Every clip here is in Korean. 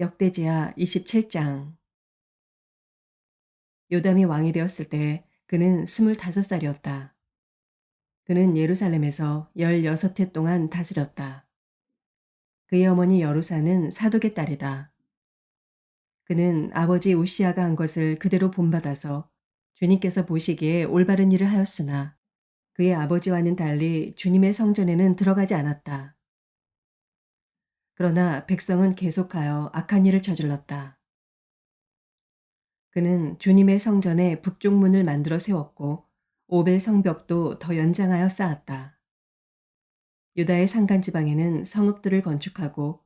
역대지하 27장. 요담이 왕이 되었을 때 그는 25살이었다. 그는 예루살렘에서 16해 동안 다스렸다. 그의 어머니 여루사는 사독의 딸이다. 그는 아버지 우시아가 한 것을 그대로 본받아서 주님께서 보시기에 올바른 일을 하였으나 그의 아버지와는 달리 주님의 성전에는 들어가지 않았다. 그러나 백성은 계속하여 악한 일을 저질렀다. 그는 주님의 성전에 북쪽문을 만들어 세웠고 오벨 성벽도 더 연장하여 쌓았다. 유다의 산간 지방에는 성읍들을 건축하고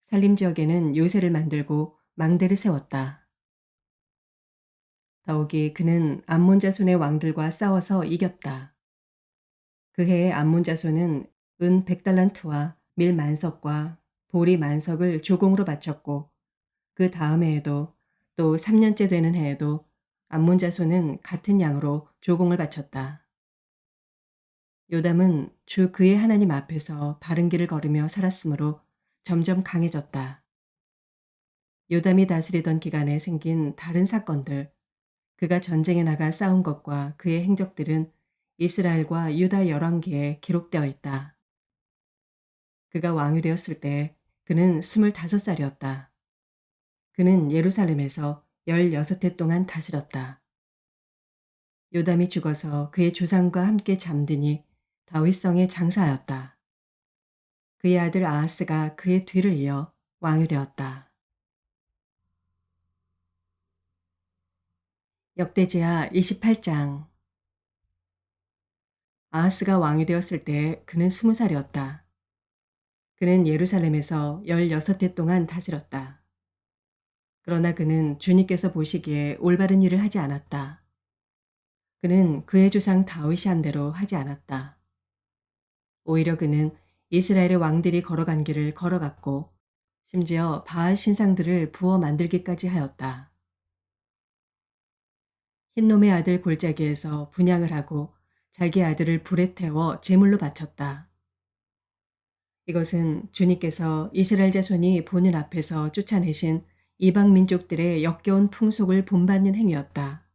살림 지역에는 요새를 만들고 망대를 세웠다. 더욱이 그는 암몬 자손의 왕들과 싸워서 이겼다. 그 해에 암몬 자손은 은 100달란트와 밀 만석과 보리 만석을 조공으로 바쳤고 그 다음 해에도 또 3년째 되는 해에도 암몬 자손은 같은 양으로 조공을 바쳤다. 요담은 주 그의 하나님 앞에서 바른 길을 걸으며 살았으므로 점점 강해졌다. 요담이 다스리던 기간에 생긴 다른 사건들, 그가 전쟁에 나가 싸운 것과 그의 행적들은 이스라엘과 유다 열왕기에 기록되어 있다. 그가 왕이 되었을 때 그는 25살이었다. 그는 예루살렘에서 16해 동안 다스렸다. 요담이 죽어서 그의 조상과 함께 잠드니 다윗성에 장사하였다. 그의 아들 아하스가 그의 뒤를 이어 왕이 되었다. 역대지하 28장. 아하스가 왕이 되었을 때 그는 20살이었다. 그는 예루살렘에서 16해 동안 다스렸다. 그러나 그는 주님께서 보시기에 올바른 일을 하지 않았다. 그는 그의 조상 다윗이 한 대로 하지 않았다. 오히려 그는 이스라엘의 왕들이 걸어간 길을 걸어갔고 심지어 바알 신상들을 부어 만들기까지 하였다. 흰놈의 아들 골짜기에서 분향을 하고 자기 아들을 불에 태워 제물로 바쳤다. 이것은 주님께서 이스라엘 자손이 보는 앞에서 쫓아내신 이방 민족들의 역겨운 풍속을 본받는 행위였다.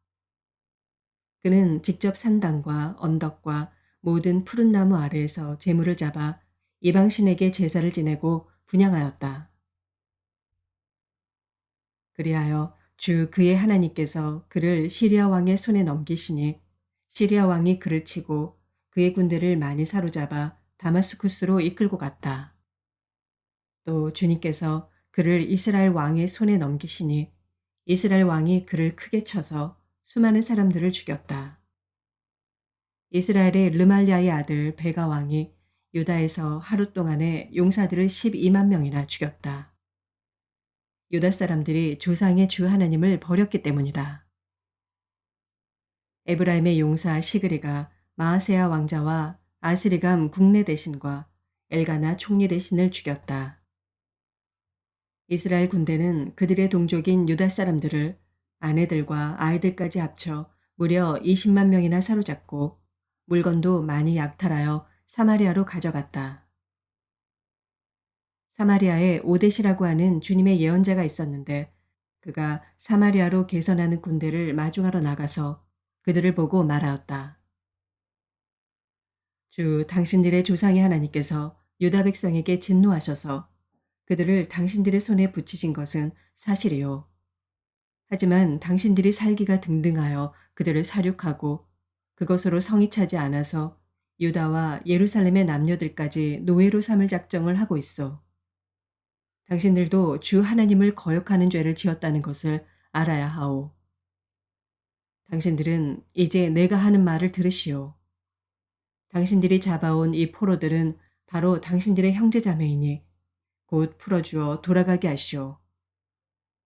그는 직접 산당과 언덕과 모든 푸른 나무 아래에서 제물을 잡아 이방 신에게 제사를 지내고 분향하였다. 그리하여 주 그의 하나님께서 그를 시리아 왕의 손에 넘기시니 시리아 왕이 그를 치고 그의 군대를 많이 사로잡아 다마스쿠스로 이끌고 갔다. 또 주님께서 그를 이스라엘 왕의 손에 넘기시니 이스라엘 왕이 그를 크게 쳐서 수많은 사람들을 죽였다. 이스라엘의 르말리아의 아들 베가 왕이 유다에서 하루 동안에 용사들을 12만 명이나 죽였다. 유다 사람들이 조상의 주 하나님을 버렸기 때문이다. 에브라임의 용사 시그리가 마아세야 왕자와 아스리감 국내 대신과 엘가나 총리 대신을 죽였다. 이스라엘 군대는 그들의 동족인 유다 사람들을 아내들과 아이들까지 합쳐 무려 20만 명이나 사로잡고 물건도 많이 약탈하여 사마리아로 가져갔다. 사마리아에 오데시라고 하는 주님의 예언자가 있었는데 그가 사마리아로 개선하는 군대를 마중하러 나가서 그들을 보고 말하였다. 주 당신들의 조상의 하나님께서 유다 백성에게 진노하셔서 그들을 당신들의 손에 붙이신 것은 사실이요. 하지만 당신들이 살기가 등등하여 그들을 살육하고 그것으로 성이 차지 않아서 유다와 예루살렘의 남녀들까지 노예로 삼을 작정을 하고 있어. 당신들도 주 하나님을 거역하는 죄를 지었다는 것을 알아야 하오. 당신들은 이제 내가 하는 말을 들으시오. 당신들이 잡아온 이 포로들은 바로 당신들의 형제자매이니 곧 풀어주어 돌아가게 하시오.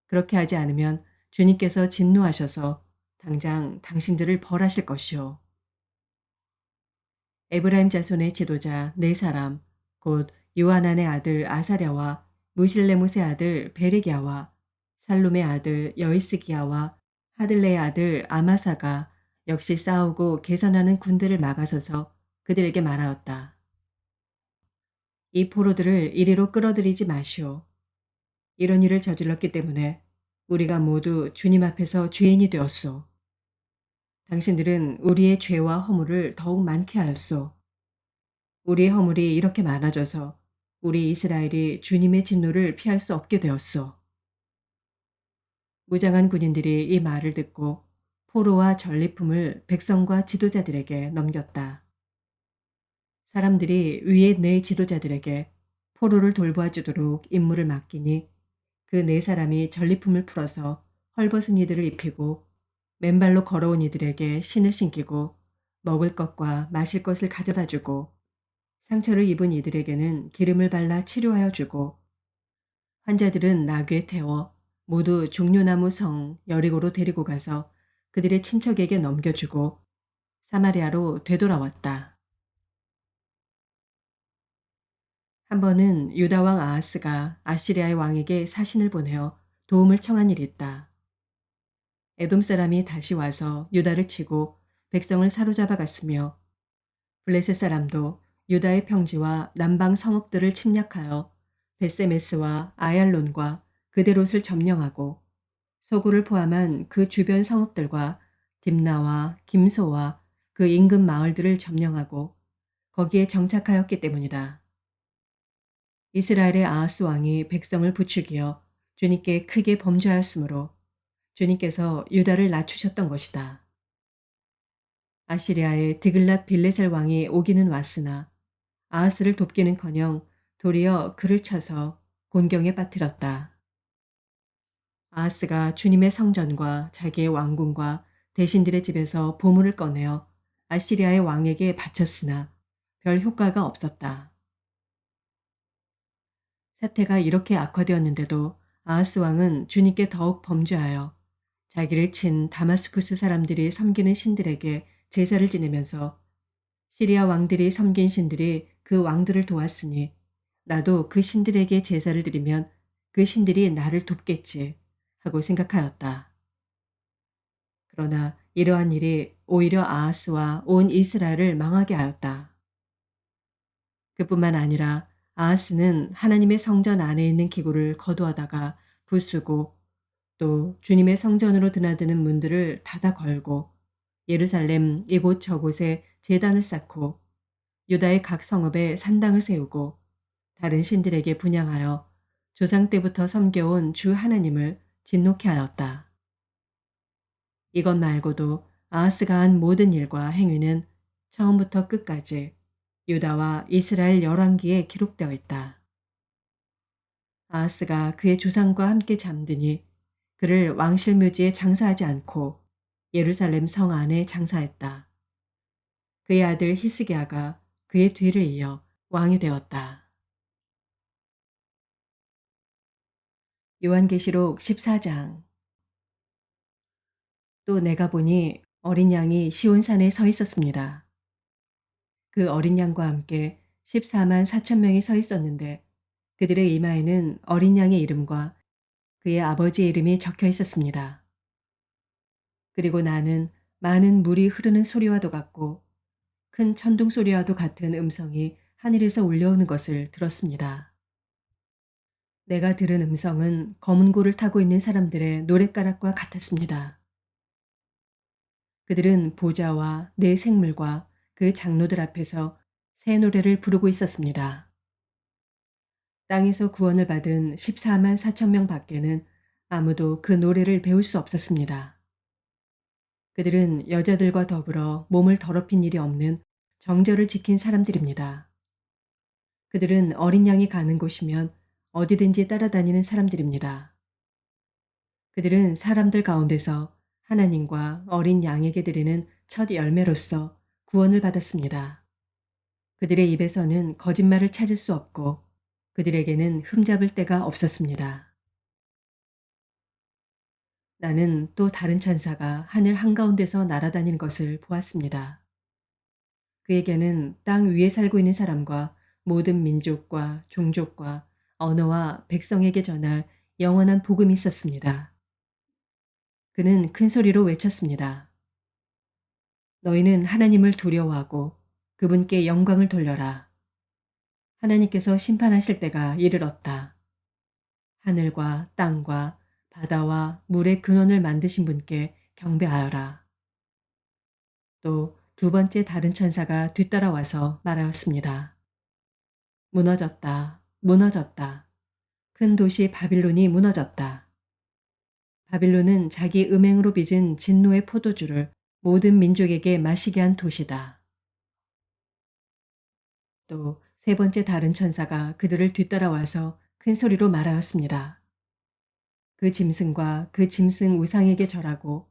그렇게 하지 않으면 주님께서 진노하셔서 당장 당신들을 벌하실 것이오. 에브라임 자손의 지도자 네 사람, 곧 요하난의 아들 아사랴와 무실레못의 아들 베레기야와 살룸의 아들 여이스기야와 하들레의 아들 아마사가 역시 싸우고 개선하는 군대를 막아서서 그들에게 말하였다. 이 포로들을 이리로 끌어들이지 마시오. 이런 일을 저질렀기 때문에 우리가 모두 주님 앞에서 죄인이 되었소. 당신들은 우리의 죄와 허물을 더욱 많게 하였소. 우리의 허물이 이렇게 많아져서 우리 이스라엘이 주님의 진노를 피할 수 없게 되었소. 무장한 군인들이 이 말을 듣고 포로와 전리품을 백성과 지도자들에게 넘겼다. 사람들이 위에 네 지도자들에게 포로를 돌보아 주도록 임무를 맡기니 그 네 사람이 전리품을 풀어서 헐벗은 이들을 입히고 맨발로 걸어온 이들에게 신을 신기고 먹을 것과 마실 것을 가져다 주고 상처를 입은 이들에게는 기름을 발라 치료하여 주고 환자들은 나귀에 태워 모두 종려나무 성 여리고로 데리고 가서 그들의 친척에게 넘겨주고 사마리아로 되돌아왔다. 한 번은 유다 왕 아하스가 아시리아의 왕에게 사신을 보내어 도움을 청한 일이 있다. 에돔 사람이 다시 와서 유다를 치고 백성을 사로잡아 갔으며 블레셋 사람도 유다의 평지와 남방 성읍들을 침략하여 베세메스와 아얄론과 그데롯을 점령하고 소구를 포함한 그 주변 성읍들과 딥나와 김소와 그 인근 마을들을 점령하고 거기에 정착하였기 때문이다. 이스라엘의 아하스 왕이 백성을 부추기어 주님께 크게 범죄하였으므로 주님께서 유다를 낮추셨던 것이다. 아시리아의 드글랏 빌레셀 왕이 오기는 왔으나 아하스를 돕기는커녕 도리어 그를 쳐서 곤경에 빠뜨렸다. 아하스가 주님의 성전과 자기의 왕궁과 대신들의 집에서 보물을 꺼내어 아시리아의 왕에게 바쳤으나 별 효과가 없었다. 사태가 이렇게 악화되었는데도 아하스 왕은 주님께 더욱 범죄하여 자기를 친 다마스쿠스 사람들이 섬기는 신들에게 제사를 지내면서 시리아 왕들이 섬긴 신들이 그 왕들을 도왔으니 나도 그 신들에게 제사를 드리면 그 신들이 나를 돕겠지 하고 생각하였다. 그러나 이러한 일이 오히려 아하스와 온 이스라엘을 망하게 하였다. 그뿐만 아니라 아하스는 하나님의 성전 안에 있는 기구를 거두어다가 부수고 또 주님의 성전으로 드나드는 문들을 닫아 걸고 예루살렘 이곳 저곳에 제단을 쌓고 유다의 각 성읍에 산당을 세우고 다른 신들에게 분향하여 조상 때부터 섬겨온 주 하나님을 진노케 하였다. 이것 말고도 아하스가 한 모든 일과 행위는 처음부터 끝까지 유다와 이스라엘 열왕기에 기록되어 있다. 아하스가 그의 조상과 함께 잠드니 그를 왕실 묘지에 장사하지 않고 예루살렘 성 안에 장사했다. 그의 아들 히스기야가 그의 뒤를 이어 왕이 되었다. 요한계시록 14장. 또 내가 보니 어린 양이 시온산에 서 있었습니다. 그 어린 양과 함께 14만 4천 명이 서 있었는데 그들의 이마에는 어린 양의 이름과 그의 아버지의 이름이 적혀 있었습니다. 그리고 나는 많은 물이 흐르는 소리와도 같고 큰 천둥 소리와도 같은 음성이 하늘에서 울려오는 것을 들었습니다. 내가 들은 음성은 검은 고를 타고 있는 사람들의 노랫가락과 같았습니다. 그들은 보좌와 네 생물과 그 장로들 앞에서 새 노래를 부르고 있었습니다. 땅에서 구원을 받은 14만 4천 명 밖에는 아무도 그 노래를 배울 수 없었습니다. 그들은 여자들과 더불어 몸을 더럽힌 일이 없는 정절을 지킨 사람들입니다. 그들은 어린 양이 가는 곳이면 어디든지 따라다니는 사람들입니다. 그들은 사람들 가운데서 하나님과 어린 양에게 드리는 첫 열매로서 구원을 받았습니다. 그들의 입에서는 거짓말을 찾을 수 없고 그들에게는 흠잡을 데가 없었습니다. 나는 또 다른 천사가 하늘 한가운데서 날아다니는 것을 보았습니다. 그에게는 땅 위에 살고 있는 사람과 모든 민족과 종족과 언어와 백성에게 전할 영원한 복음이 있었습니다. 그는 큰 소리로 외쳤습니다. 너희는 하나님을 두려워하고 그분께 영광을 돌려라. 하나님께서 심판하실 때가 이르렀다. 하늘과 땅과 바다와 물의 근원을 만드신 분께 경배하여라. 또 두 번째 다른 천사가 뒤따라와서 말하였습니다. 무너졌다. 무너졌다. 큰 도시 바빌론이 무너졌다. 바빌론은 자기 음행으로 빚은 진노의 포도주를 모든 민족에게 마시게 한 도시다. 또 세 번째 다른 천사가 그들을 뒤따라와서 큰 소리로 말하였습니다. 그 짐승과 그 짐승 우상에게 절하고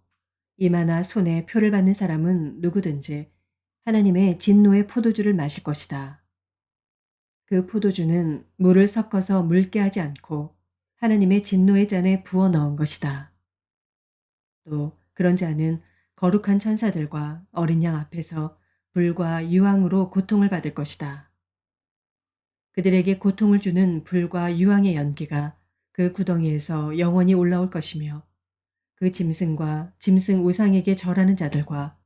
이마나 손에 표를 받는 사람은 누구든지 하나님의 진노의 포도주를 마실 것이다. 그 포도주는 물을 섞어서 묽게 하지 않고 하나님의 진노의 잔에 부어 넣은 것이다. 또 그런 자는 거룩한 천사들과 어린 양 앞에서 불과 유황으로 고통을 받을 것이다. 그들에게 고통을 주는 불과 유황의 연기가 그 구덩이에서 영원히 올라올 것이며 그 짐승과 짐승 우상에게 절하는 자들과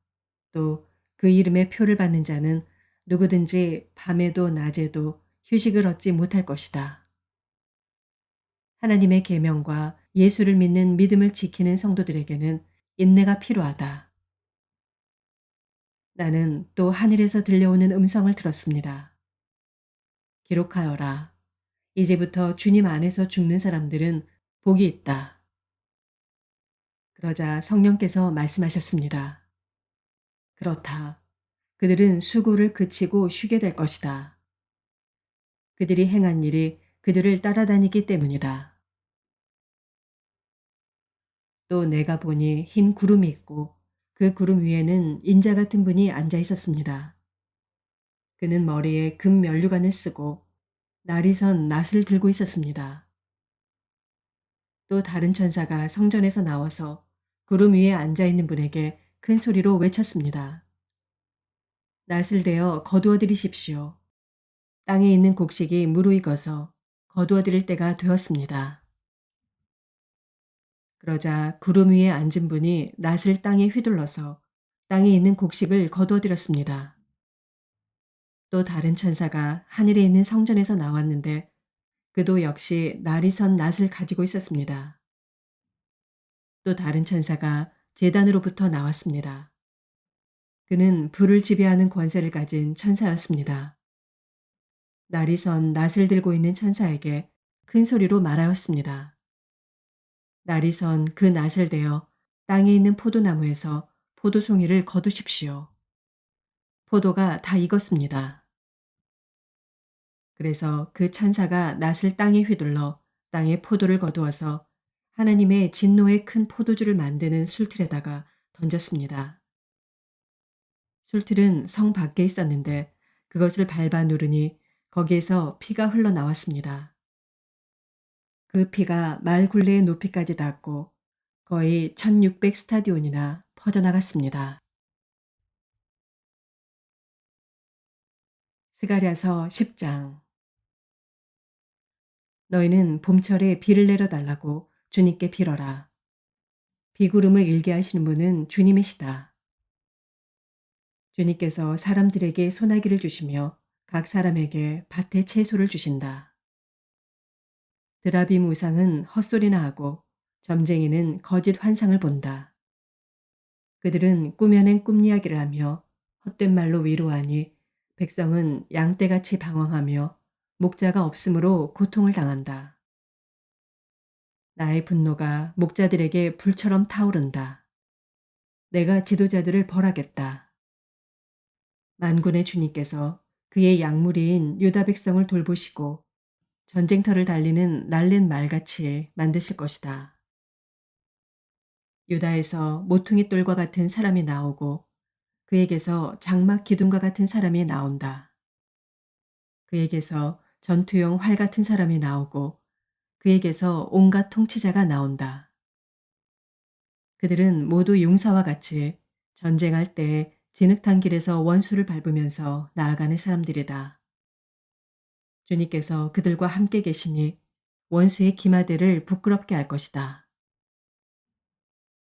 또 그 이름의 표를 받는 자는 누구든지 밤에도 낮에도 휴식을 얻지 못할 것이다. 하나님의 계명과 예수를 믿는 믿음을 지키는 성도들에게는 인내가 필요하다. 나는 또 하늘에서 들려오는 음성을 들었습니다. 기록하여라. 이제부터 주님 안에서 죽는 사람들은 복이 있다. 그러자 성령께서 말씀하셨습니다. 그렇다. 그들은 수고를 그치고 쉬게 될 것이다. 그들이 행한 일이 그들을 따라다니기 때문이다. 또 내가 보니 흰 구름이 있고 그 구름 위에는 인자 같은 분이 앉아 있었습니다. 그는 머리에 금 면류관을 쓰고 날이 선 낫을 들고 있었습니다. 또 다른 천사가 성전에서 나와서 구름 위에 앉아 있는 분에게 큰 소리로 외쳤습니다. 낫을 대어 거두어 들이십시오. 땅에 있는 곡식이 무르익어서 거두어 들일 때가 되었습니다. 그러자 구름 위에 앉은 분이 낫을 땅에 휘둘러서 땅에 있는 곡식을 거두어 들였습니다. 또 다른 천사가 하늘에 있는 성전에서 나왔는데 그도 역시 날이 선 낫을 가지고 있었습니다. 또 다른 천사가 제단으로부터 나왔습니다. 그는 불을 지배하는 권세를 가진 천사였습니다. 날이 선 낫을 들고 있는 천사에게 큰 소리로 말하였습니다. 날이 선 그 낫을 대어 땅에 있는 포도나무에서 포도송이를 거두십시오. 포도가 다 익었습니다. 그래서 그 천사가 낫을 땅에 휘둘러 땅에 포도를 거두어서 하나님의 진노의 큰 포도주를 만드는 술틀에다가 던졌습니다. 술틀은 성 밖에 있었는데 그것을 밟아 누르니 거기에서 피가 흘러나왔습니다. 그 피가 말 굴레의 높이까지 닿고 거의 1600 스타디온이나 퍼져나갔습니다. 스가랴서 10장. 너희는 봄철에 비를 내려달라고 주님께 빌어라. 비구름을 일게 하시는 분은 주님이시다. 주님께서 사람들에게 소나기를 주시며 각 사람에게 밭에 채소를 주신다. 드라빔 우상은 헛소리나 하고 점쟁이는 거짓 환상을 본다. 그들은 꾸며낸 꿈 이야기를 하며 헛된 말로 위로하니 백성은 양떼같이 방황하며 목자가 없으므로 고통을 당한다. 나의 분노가 목자들에게 불처럼 타오른다. 내가 지도자들을 벌하겠다. 만군의 주님께서 그의 양무리인 유다 백성을 돌보시고 전쟁터를 달리는 날랜 말같이 만드실 것이다. 유다에서 모퉁이 돌과 같은 사람이 나오고 그에게서 장막 기둥과 같은 사람이 나온다. 그에게서 전투용 활 같은 사람이 나오고 그에게서 온갖 통치자가 나온다. 그들은 모두 용사와 같이 전쟁할 때 진흙탕 길에서 원수를 밟으면서 나아가는 사람들이다. 주님께서 그들과 함께 계시니 원수의 기마대를 부끄럽게 할 것이다.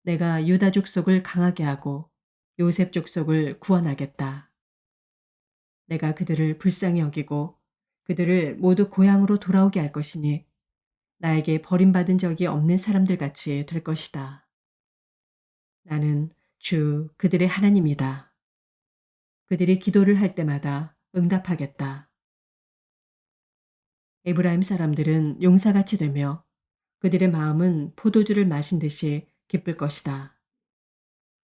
내가 유다 족속을 강하게 하고 요셉 족속을 구원하겠다. 내가 그들을 불쌍히 여기고 그들을 모두 고향으로 돌아오게 할 것이니 나에게 버림받은 적이 없는 사람들 같이 될 것이다. 나는 주 그들의 하나님이다. 그들이 기도를 할 때마다 응답하겠다. 에브라임 사람들은 용사같이 되며 그들의 마음은 포도주를 마신 듯이 기쁠 것이다.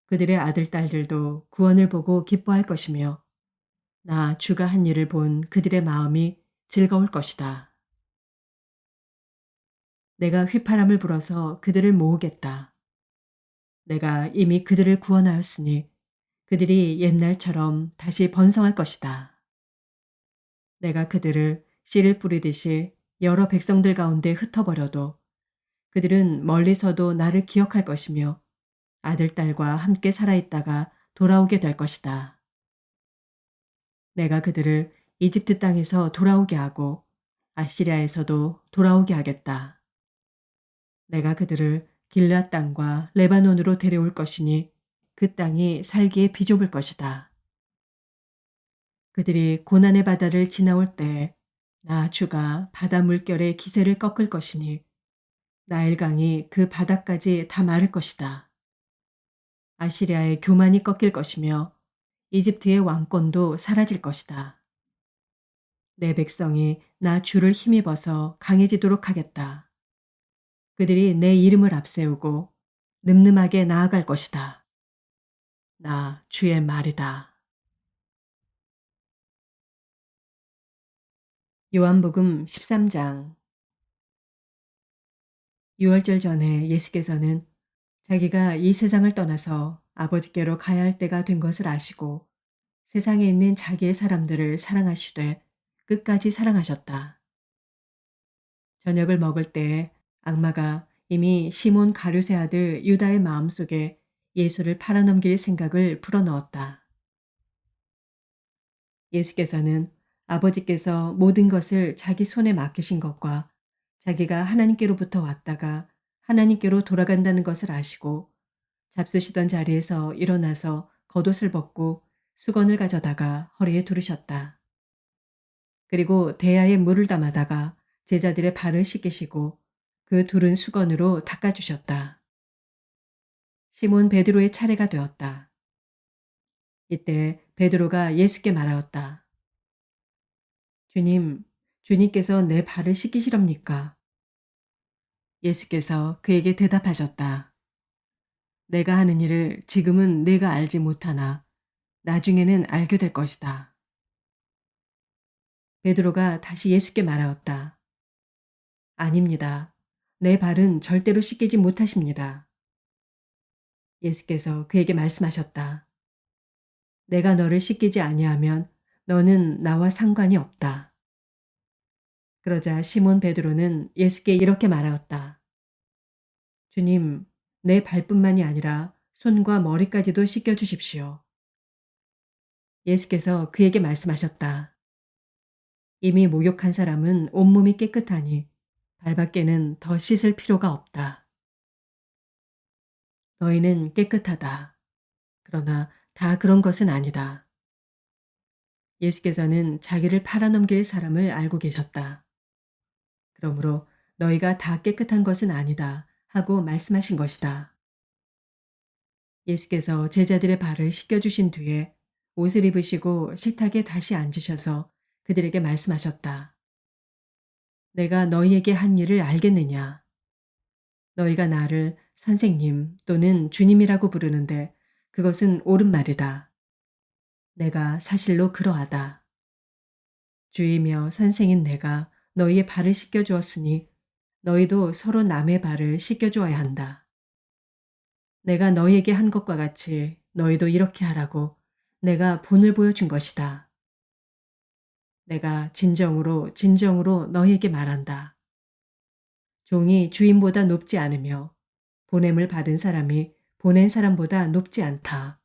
그들의 아들, 딸들도 구원을 보고 기뻐할 것이며 나 주가 한 일을 본 그들의 마음이 즐거울 것이다. 내가 휘파람을 불어서 그들을 모으겠다. 내가 이미 그들을 구원하였으니 그들이 옛날처럼 다시 번성할 것이다. 내가 그들을 씨를 뿌리듯이 여러 백성들 가운데 흩어버려도 그들은 멀리서도 나를 기억할 것이며 아들, 딸과 함께 살아있다가 돌아오게 될 것이다. 내가 그들을 이집트 땅에서 돌아오게 하고 아시리아에서도 돌아오게 하겠다. 내가 그들을 길앗 땅과 레바논으로 데려올 것이니 그 땅이 살기에 비좁을 것이다. 그들이 고난의 바다를 지나올 때 나 주가 바다 물결의 기세를 꺾을 것이니 나일강이 그 바다까지 다 마를 것이다. 아시리아의 교만이 꺾일 것이며 이집트의 왕권도 사라질 것이다. 내 백성이 나 주를 힘입어서 강해지도록 하겠다. 그들이 내 이름을 앞세우고 늠름하게 나아갈 것이다. 나 주의 말이다. 요한복음 13장. 유월절 전에 예수께서는 자기가 이 세상을 떠나서 아버지께로 가야 할 때가 된 것을 아시고 세상에 있는 자기의 사람들을 사랑하시되 끝까지 사랑하셨다. 저녁을 먹을 때에 악마가 이미 시몬 가룟의 아들 유다의 마음속에 예수를 팔아넘길 생각을 불어넣었다. 예수께서는 아버지께서 모든 것을 자기 손에 맡기신 것과 자기가 하나님께로부터 왔다가 하나님께로 돌아간다는 것을 아시고 잡수시던 자리에서 일어나서 겉옷을 벗고 수건을 가져다가 허리에 두르셨다. 그리고 대야에 물을 담아다가 제자들의 발을 씻기시고 그 두른 수건으로 닦아주셨다. 시몬 베드로의 차례가 되었다. 이때 베드로가 예수께 말하였다. 주님, 주님께서 내 발을 씻기시렵니까? 예수께서 그에게 대답하셨다. 내가 하는 일을 지금은 내가 알지 못하나 나중에는 알게 될 것이다. 베드로가 다시 예수께 말하였다. 아닙니다. 내 발은 절대로 씻기지 못하십니다. 예수께서 그에게 말씀하셨다. 내가 너를 씻기지 아니하면 너는 나와 상관이 없다. 그러자 시몬 베드로는 예수께 이렇게 말하였다. 주님, 내 발뿐만이 아니라 손과 머리까지도 씻겨 주십시오. 예수께서 그에게 말씀하셨다. 이미 목욕한 사람은 온몸이 깨끗하니 발밖에는 더 씻을 필요가 없다. 너희는 깨끗하다. 그러나 다 그런 것은 아니다. 예수께서는 자기를 팔아넘길 사람을 알고 계셨다. 그러므로 너희가 다 깨끗한 것은 아니다 하고 말씀하신 것이다. 예수께서 제자들의 발을 씻겨주신 뒤에 옷을 입으시고 식탁에 다시 앉으셔서 그들에게 말씀하셨다. 내가 너희에게 한 일을 알겠느냐? 너희가 나를 선생님 또는 주님이라고 부르는데 그것은 옳은 말이다. 내가 사실로 그러하다. 주이며 선생인 내가 너희의 발을 씻겨 주었으니 너희도 서로 남의 발을 씻겨 주어야 한다. 내가 너희에게 한 것과 같이 너희도 이렇게 하라고 내가 본을 보여준 것이다. 내가 진정으로 진정으로 너희에게 말한다. 종이 주인보다 높지 않으며 보냄을 받은 사람이 보낸 사람보다 높지 않다.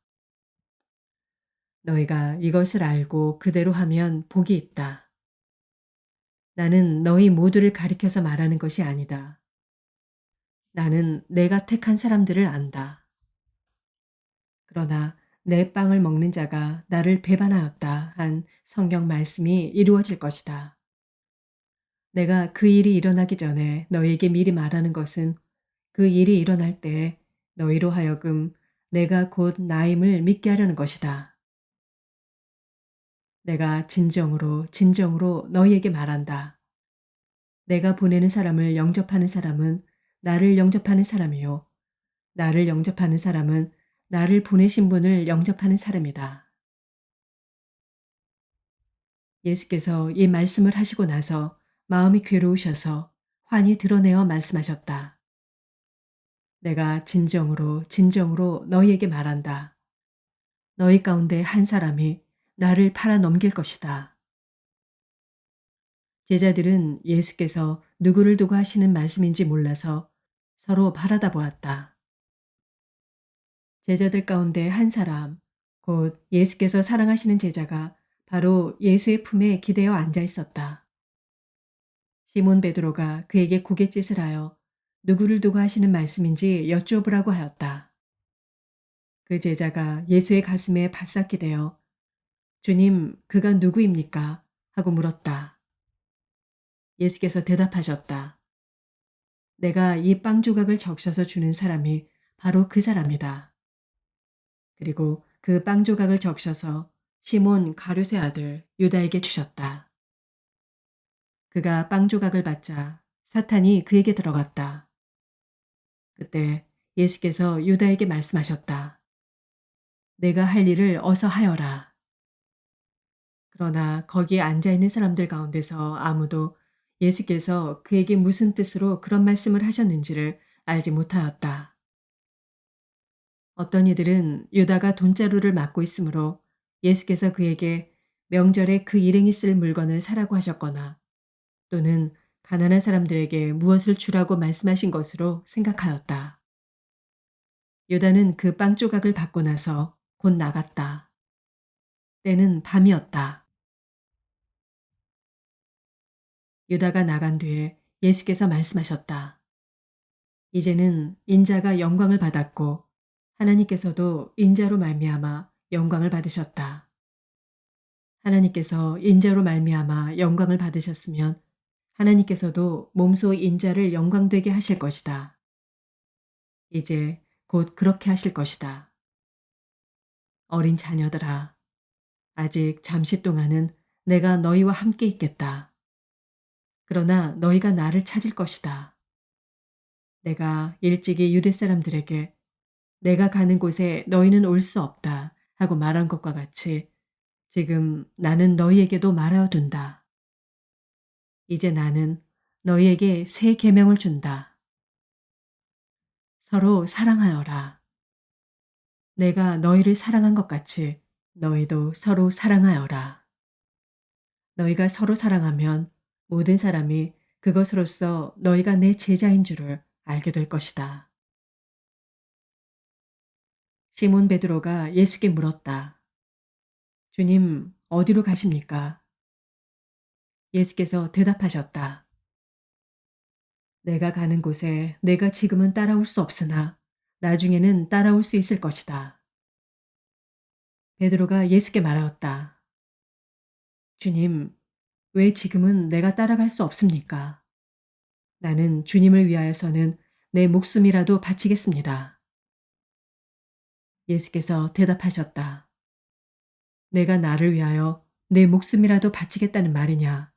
너희가 이것을 알고 그대로 하면 복이 있다. 나는 너희 모두를 가리켜서 말하는 것이 아니다. 나는 내가 택한 사람들을 안다. 그러나 내 빵을 먹는 자가 나를 배반하였다 한 성경 말씀이 이루어질 것이다. 내가 그 일이 일어나기 전에 너희에게 미리 말하는 것은 그 일이 일어날 때 너희로 하여금 내가 곧 나임을 믿게 하려는 것이다. 내가 진정으로 진정으로 너희에게 말한다. 내가 보내는 사람을 영접하는 사람은 나를 영접하는 사람이요. 나를 영접하는 사람은 나를 보내신 분을 영접하는 사람이다. 예수께서 이 말씀을 하시고 나서 마음이 괴로우셔서 환히 드러내어 말씀하셨다. 내가 진정으로 진정으로 너희에게 말한다. 너희 가운데 한 사람이 나를 팔아 넘길 것이다. 제자들은 예수께서 누구를 두고 하시는 말씀인지 몰라서 서로 바라다 보았다. 제자들 가운데 한 사람, 곧 예수께서 사랑하시는 제자가 바로 예수의 품에 기대어 앉아 있었다. 시몬 베드로가 그에게 고갯짓을 하여 누구를 두고 하시는 말씀인지 여쭈어보라고 하였다. 그 제자가 예수의 가슴에 바싹 기대어 주님, 그가 누구입니까? 하고 물었다. 예수께서 대답하셨다. 내가 이 빵 조각을 적셔서 주는 사람이 바로 그 사람이다. 그리고 그 빵 조각을 적셔서 시몬 가룟의 아들 유다에게 주셨다. 그가 빵 조각을 받자 사탄이 그에게 들어갔다. 그때 예수께서 유다에게 말씀하셨다. 내가 할 일을 어서 하여라. 그러나 거기에 앉아있는 사람들 가운데서 아무도 예수께서 그에게 무슨 뜻으로 그런 말씀을 하셨는지를 알지 못하였다. 어떤 이들은 유다가 돈자루를 맡고 있으므로 예수께서 그에게 명절에 그 일행이 쓸 물건을 사라고 하셨거나 또는 가난한 사람들에게 무엇을 주라고 말씀하신 것으로 생각하였다. 유다는 그 빵 조각을 받고 나서 곧 나갔다. 때는 밤이었다. 유다가 나간 뒤에 예수께서 말씀하셨다. 이제는 인자가 영광을 받았고 하나님께서도 인자로 말미암아 영광을 받으셨다. 하나님께서 인자로 말미암아 영광을 받으셨으면 하나님께서도 몸소 인자를 영광되게 하실 것이다. 이제 곧 그렇게 하실 것이다. 어린 자녀들아, 아직 잠시 동안은 내가 너희와 함께 있겠다. 그러나 너희가 나를 찾을 것이다. 내가 일찍이 유대 사람들에게 내가 가는 곳에 너희는 올 수 없다 하고 말한 것과 같이 지금 나는 너희에게도 말하여 둔다. 이제 나는 너희에게 새 계명을 준다. 서로 사랑하여라. 내가 너희를 사랑한 것 같이 너희도 서로 사랑하여라. 너희가 서로 사랑하면 모든 사람이 그것으로써 너희가 내 제자인 줄을 알게 될 것이다. 시몬 베드로가 예수께 물었다. 주님, 어디로 가십니까? 예수께서 대답하셨다. 내가 가는 곳에 내가 지금은 따라올 수 없으나 나중에는 따라올 수 있을 것이다. 베드로가 예수께 말하였다. 주님, 왜 지금은 내가 따라갈 수 없습니까? 나는 주님을 위하여서는 내 목숨이라도 바치겠습니다. 예수께서 대답하셨다. 내가 나를 위하여 내 목숨이라도 바치겠다는 말이냐?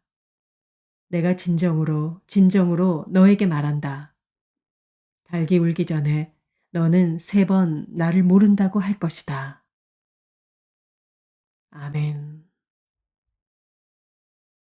내가 진정으로 진정으로 너에게 말한다. 닭이 울기 전에 너는 3번 나를 모른다고 할 것이다. 아멘.